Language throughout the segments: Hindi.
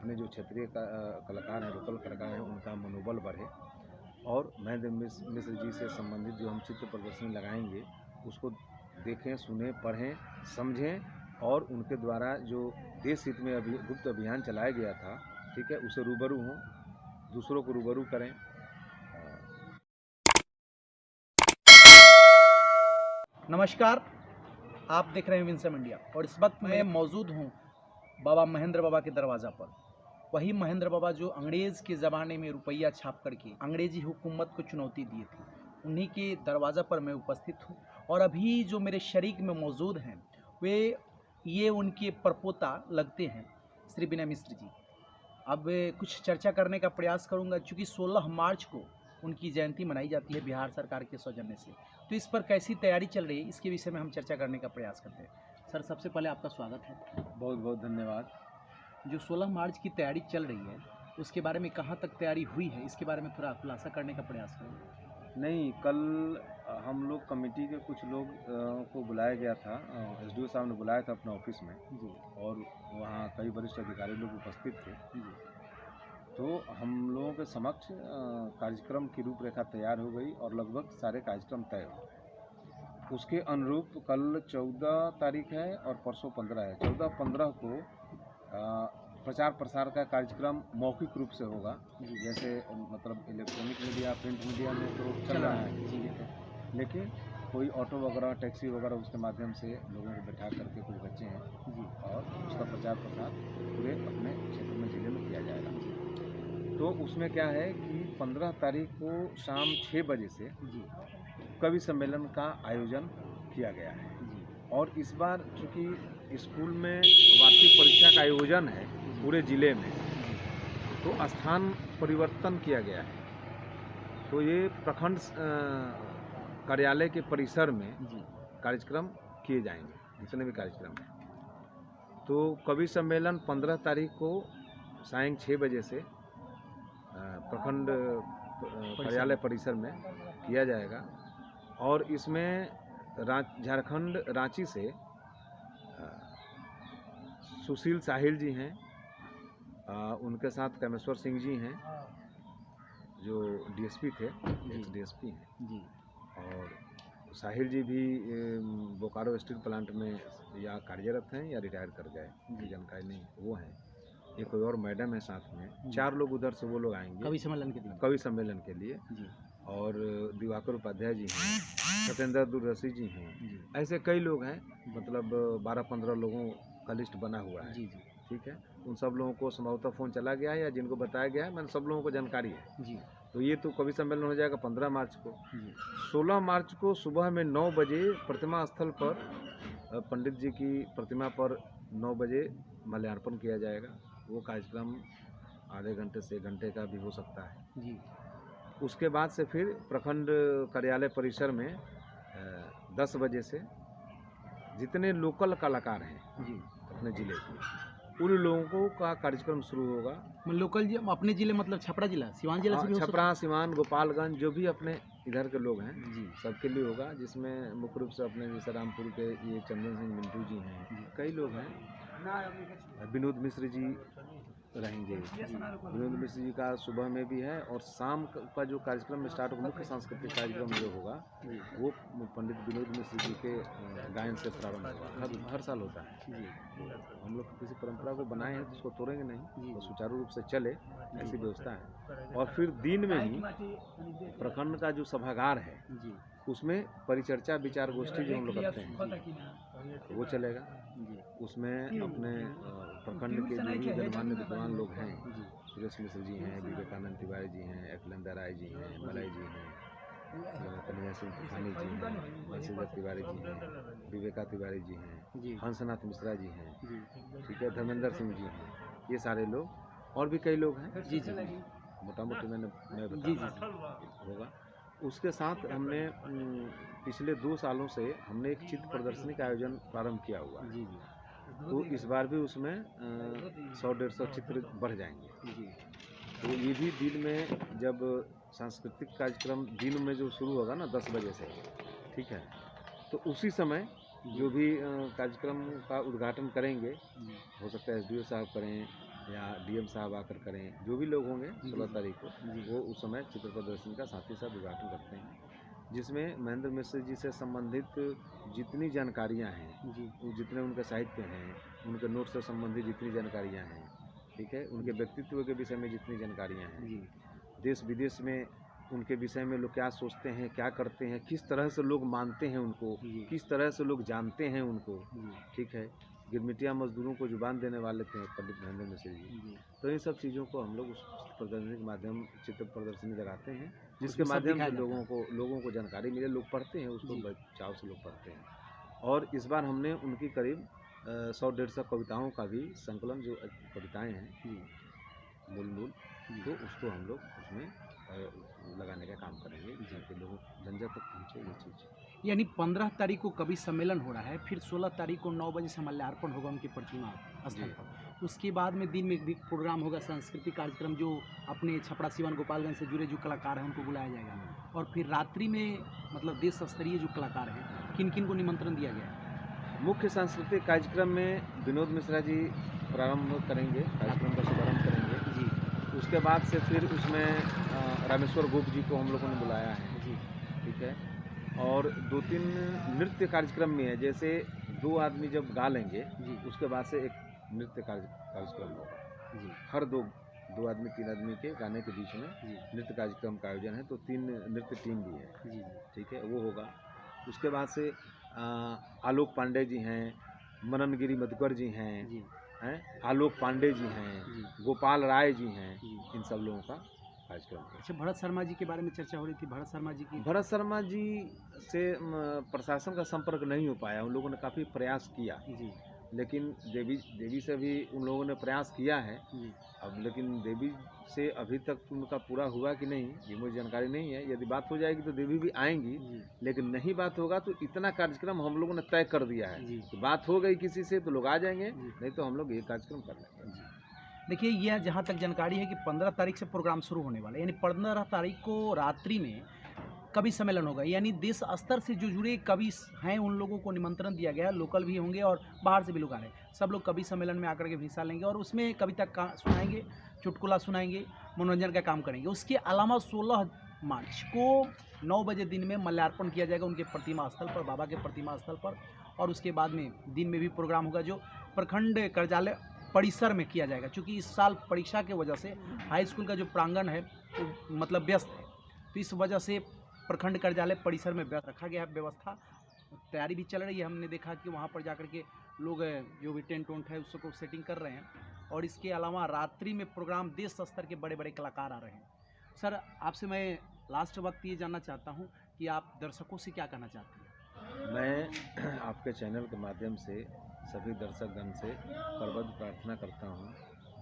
अपने जो क्षेत्रीय कलाकार हैं, लोकल कलाकार हैं, उनका मनोबल बढ़े और महेंद्र मिश्र जी से संबंधित जो हम चित्र प्रदर्शनी लगाएंगे उसको देखें, सुने, पढ़ें, समझें और उनके द्वारा जो देश हित में गुप्त अभियान चलाया गया था, ठीक है, उसे रूबरू हों, दूसरों को रूबरू करें। नमस्कार, आप देख रहे हैं विंसम इंडिया और इस वक्त मैं मौजूद हूँ बाबा महेंद्र बाबा के दरवाज़ा पर। वही महेंद्र बाबा जो अंग्रेज़ के ज़माने में रुपया छाप करके अंग्रेज़ी हुकूमत को चुनौती दिए थे, उन्हीं के दरवाज़ा पर मैं उपस्थित हूँ। और अभी जो मेरे शरीक में मौजूद हैं ये उनके परपोता लगते हैं, श्री विनय मिश्र जी। अब कुछ चर्चा करने का प्रयास करूँगा, चूँकि 16 मार्च को उनकी जयंती मनाई जाती है बिहार सरकार के सौजन्य से, तो इस पर कैसी तैयारी चल रही है, इसके विषय में हम चर्चा करने का प्रयास करते हैं। सर, सबसे पहले आपका स्वागत है। बहुत बहुत धन्यवाद। जो 16 मार्च की तैयारी चल रही है, उसके बारे में कहाँ तक तैयारी हुई है, इसके बारे में थोड़ा खुलासा करने का प्रयास करें। नहीं, कल हम लोग कमेटी के कुछ लोग को बुलाया गया था, SDO साहब ने बुलाया था अपने ऑफिस में जी, और वहाँ कई वरिष्ठ अधिकारी लोग उपस्थित थे जी, तो हम लोगों के समक्ष कार्यक्रम की रूपरेखा तैयार हो गई और लगभग सारे कार्यक्रम तय हो। उसके अनुरूप कल 14 तारीख है और परसों 15 है। 14-15 को प्रचार प्रसार का कार्यक्रम मौखिक रूप से होगा, जैसे मतलब इलेक्ट्रॉनिक मीडिया, प्रिंट मीडिया में तो चल रहा है, ठीक है, लेकिन कोई ऑटो वगैरह, टैक्सी वगैरह उसके माध्यम से लोगों को बैठा करके कुछ बच्चे हैं जी, और उसका प्रचार प्रसार पूरे अपने क्षेत्र में, जिले में किया जाएगा। तो उसमें क्या है कि 15 तारीख को शाम 6 बजे से जी, कवि सम्मेलन का आयोजन किया गया है जी, और इस बार चूँकि स्कूल में वार्षिक परीक्षा का आयोजन है पूरे ज़िले में, तो स्थान परिवर्तन किया गया है। तो ये प्रखंड कार्यालय के परिसर में कार्यक्रम किए जाएंगे, जितने भी कार्यक्रम हैं। तो कवि सम्मेलन 15 तारीख को सायं 6 बजे से प्रखंड कार्यालय परिसर में किया जाएगा और इसमें झारखंड रांची से सुशील साहिल जी हैं, उनके साथ कामेश्वर सिंह जी हैं जो DSP थे, DSP हैं जी, और साहिल जी भी बोकारो स्टील प्लांट में या कार्यरत हैं या रिटायर कर गए, उनकी जानकारी नहीं, वो हैं। एक कोई और मैडम है साथ में, 4 लोग उधर से वो लोग आएंगे कवि सम्मेलन के लिए जी। और दिवाकर उपाध्याय जी हैं, सत्येंद्र दूरदर्शी जी हैं, ऐसे कई लोग हैं, मतलब 12-15 लोगों का लिस्ट बना हुआ है जी, ठीक है। उन सब लोगों को संभवतः फ़ोन चला गया है या जिनको बताया गया है, मैंने सब लोगों को जानकारी है जी। तो ये तो कवि सम्मेलन हो जाएगा 15 मार्च को। 16 मार्च को सुबह में 9 बजे प्रतिमा स्थल पर पंडित जी की प्रतिमा पर 9 बजे माल्यार्पण किया जाएगा। वो कार्यक्रम आधे घंटे से 1 घंटे का भी हो सकता है जी। उसके बाद से फिर प्रखंड कार्यालय परिसर में 10 बजे से जितने लोकल कलाकार हैं जी अपने ज़िले के, उन लोगों का कार्यक्रम शुरू होगा। लोकल जी अपने ज़िले मतलब छपरा जिला, सिवान जिला से भी छपरा, सिवान, गोपालगंज, जो भी अपने इधर के लोग हैं जी, सबके लिए होगा, जिसमें मुख्य रूप से अपने जैसे रामपुर के ये चंदन सिंह मिंटू जी हैं, कई लोग हैं, विनोद मिश्र जी रहेंगे। विनोद मिश्र जी का सुबह में भी है और शाम का जो कार्यक्रम स्टार्ट होगा, मुख्य सांस्कृतिक कार्यक्रम जो होगा वो पंडित विनोद मिश्र जी के गायन से प्रारंभ होगा। हर साल होता है जी। तो हम लोग किसी परंपरा को बनाए हैं तो उसको तोड़ेंगे नहीं, तो सुचारू रूप से चले, ऐसी व्यवस्था है। और फिर दिन में ही प्रखंड का जो सभागार है उसमें परिचर्चा विचार गोष्ठी जो हम लोग करते हैं वो चलेगा। उसमें अपने प्रखंड के जो भी गणमान्य विद्वान लोग हैं, सुरेश मिश्र जी हैं, विवेकानंद तिवारी जी हैं, एकलेंद्र राय जी हैं, मलय जी हैं, कन्हैया सिंह तूफानी जी हैं, बंशीधर तिवारी जी हैं, विवेका तिवारी जी हैं, हंसनाथ मिश्रा जी हैं, ठीक है, धर्मेंद्र सिंह जी हैं, ये सारे लोग और भी कई लोग हैं जी जी, मोटा मोटी मैं बता होगा। उसके साथ हमने पिछले 2 सालों से हमने एक चित्र प्रदर्शनी का आयोजन प्रारंभ किया हुआ है जी, तो इस बार भी उसमें 100-150 चित्र बढ़ जाएंगे। तो ये भी दिन में जब सांस्कृतिक कार्यक्रम दिन में जो शुरू होगा ना 10 बजे से, ठीक है, तो उसी समय जो भी कार्यक्रम का उद्घाटन करेंगे, हो सकता है SDO साहब करें या डीएम साहब आकर करें, जो भी लोग होंगे 16 तारीख को वो उस समय चित्र प्रदर्शनी का साथ ही साथ उद्घाटन करते हैं, जिसमें महेंद्र मिश्र जी से संबंधित जितनी जानकारियाँ हैं, जितने उनके साहित्य हैं, उनके नोट से संबंधित जितनी जानकारियाँ हैं, ठीक है, उनके व्यक्तित्व के विषय में जितनी जानकारियाँ हैं, देश विदेश में उनके विषय में लोग क्या सोचते हैं, क्या करते हैं, किस तरह से लोग मानते हैं उनको, किस तरह से लोग जानते हैं उनको, ठीक है, गिरमिटिया मजदूरों को जुबान देने वाले थे पंडित महेंद्र मिश्र जी। तो इन सब चीज़ों को हम लोग उस प्रदर्शनी के माध्यम चित्र प्रदर्शनी लगाते हैं, जिसके माध्यम से लोगों को जानकारी मिले, लोग पढ़ते हैं उसको, चाव से लोग पढ़ते हैं। और इस बार हमने उनकी करीब 100-150 कविताओं का भी संकलन, जो कविताएँ हैं मूल तो उसको हम लोग उसमें लगाने का काम करेंगे, जिससे लोगों जन तक पहुँचे ये चीज़। यानी 15 तारीख को कवि सम्मेलन हो रहा है, फिर 16 तारीख को 9 बजे से माल्यार्पण होगा उनकी प्रतिमा स्थल पर। उसके बाद में दिन में भी प्रोग्राम होगा, सांस्कृतिक कार्यक्रम, जो अपने छपरा सिवान गोपालगंज से जुड़े जो कलाकार हैं उनको बुलाया जाएगा। और फिर रात्रि में मतलब देश स्तरीय जो कलाकार हैं, किन किन को निमंत्रण दिया गया है? मुख्य सांस्कृतिक कार्यक्रम में विनोद मिश्रा जी प्रारंभ करेंगे, कार्यक्रम का शुभारंभ करेंगे जी। उसके बाद से फिर उसमें रामेश्वर गोप जी को हम लोगों ने बुलाया है जी, ठीक है। और 2-3 नृत्य कार्यक्रम में है, जैसे 2 आदमी जब गा लेंगे उसके बाद से एक नृत्य कार्यक्रम होगा जी। हर 2 आदमी 3 आदमी के गाने के बीच में नृत्य कार्यक्रम का आयोजन है, तो 3 नृत्य टीम भी है जी, ठीक है, वो होगा। उसके बाद से आलोक पांडे जी हैं, मननगिरी मधुकर जी हैं, आलोक पांडे जी हैं, गोपाल राय जी हैं, इन सब लोगों का कार्यक्रम है। अच्छा, भरत शर्मा जी के बारे में चर्चा हो रही थी, भरत शर्मा जी से प्रशासन का संपर्क नहीं हो पाया, उन लोगों ने काफ़ी प्रयास किया जी, लेकिन देवी से भी उन लोगों ने प्रयास किया है जी। अब लेकिन देवी से अभी तक उनका पूरा हुआ कि नहीं ये मुझे जानकारी नहीं है। यदि बात हो जाएगी तो देवी भी आएंगी, लेकिन नहीं बात होगा तो इतना कार्यक्रम हम लोगों ने तय कर दिया है कि बात हो गई किसी से तो लोग आ जाएंगे, नहीं तो हम लोग ये कार्यक्रम कर लेंगे। देखिए, यह जहाँ तक जानकारी है कि 15 तारीख से प्रोग्राम शुरू होने वाला है, यानी 15 तारीख को रात्रि में कवि सम्मेलन होगा, यानी देश स्तर से जो जुड़े कवि हैं उन लोगों को निमंत्रण दिया गया है, लोकल भी होंगे और बाहर से भी लोग आ रहे हैं, सब लोग कवि सम्मेलन में आकर के हिस्सा लेंगे और उसमें कविता सुनाएंगे, चुटकुला सुनाएंगे, मनोरंजन का काम करेंगे। उसके अलावा 16 मार्च को 9 बजे दिन में माल्यार्पण किया जाएगा उनके प्रतिमा स्थल पर, बाबा के प्रतिमा स्थल पर, और उसके बाद में दिन में भी प्रोग्राम होगा जो प्रखंड कार्यालय परिसर में किया जाएगा। क्योंकि इस साल परीक्षा के वजह से हाई स्कूल का जो प्रांगण है वो मतलब व्यस्त है, तो इस वजह से प्रखंड कार्यालय परिसर में रखा गया है व्यवस्था। तैयारी भी चल रही है, हमने देखा कि वहाँ पर जाकर के लोग जो भी टेंट वेंट है उसको सेटिंग कर रहे हैं। और इसके अलावा रात्रि में प्रोग्राम देश स्तर के बड़े बड़े कलाकार आ रहे हैं। सर, आपसे मैं लास्ट वक्त ये जानना चाहता हूँ कि आप दर्शकों से क्या कहना चाहते हैं? मैं आपके चैनल के माध्यम से सभी दर्शकगण से करबद्ध प्रार्थना करता हूँ,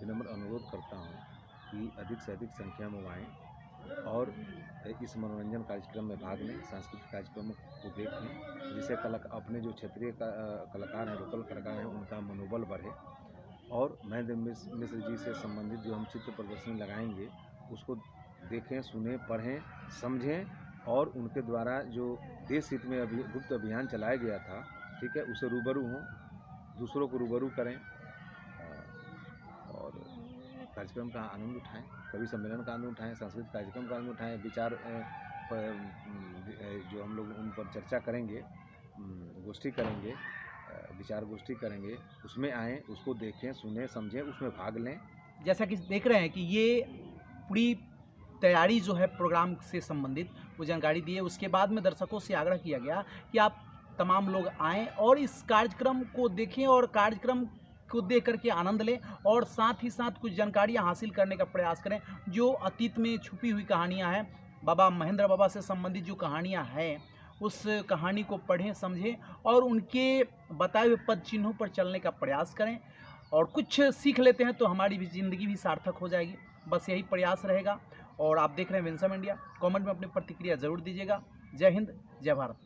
विनम्र अनुरोध करता हूँ कि अधिक से अधिक संख्या में आएँ और इस मनोरंजन कार्यक्रम में भाग लें, सांस्कृतिक कार्यक्रमों को देखें, जिससे अपने जो क्षेत्रीय कलाकार हैं, लोकल कलाकार हैं, उनका मनोबल बढ़े। और महेंद्र मिश्र जी से संबंधित जो हम चित्र प्रदर्शनी लगाएंगे उसको देखें, सुनें, पढ़ें, समझें और उनके द्वारा जो देश हित में गुप्त अभियान चलाया गया था, ठीक है, उसे रूबरू हों, दूसरों को रूबरू करें और कार्यक्रम का आनंद उठाएं, कवि सम्मेलन का आनंद उठाएं, सांस्कृतिक कार्यक्रम का आनंद उठाएं, विचार जो हम लोग उन पर चर्चा करेंगे, गोष्ठी करेंगे, विचार गोष्ठी करेंगे, उसमें आएँ, उसको देखें, सुनें, समझें, उसमें भाग लें। जैसा कि देख रहे हैं कि ये पूरी तैयारी जो है प्रोग्राम से संबंधित वो जानकारी दी है। उसके बाद में दर्शकों से आग्रह किया गया कि आप तमाम लोग आएँ और इस कार्यक्रम को देखें और कार्यक्रम को देख करके आनंद लें और साथ ही साथ कुछ जानकारियां हासिल करने का प्रयास करें। जो अतीत में छुपी हुई कहानियां हैं, बाबा महेंद्र बाबा से संबंधित जो कहानियां हैं, उस कहानी को पढ़ें, समझें और उनके बताए हुए पद चिन्हों पर चलने का प्रयास करें और कुछ सीख लेते हैं तो हमारी भी ज़िंदगी भी सार्थक हो जाएगी। बस यही प्रयास रहेगा। और आप देख रहे हैं विंसम इंडिया। कमेंट में अपनी प्रतिक्रिया ज़रूर दीजिएगा। जय हिंद, जय भारत।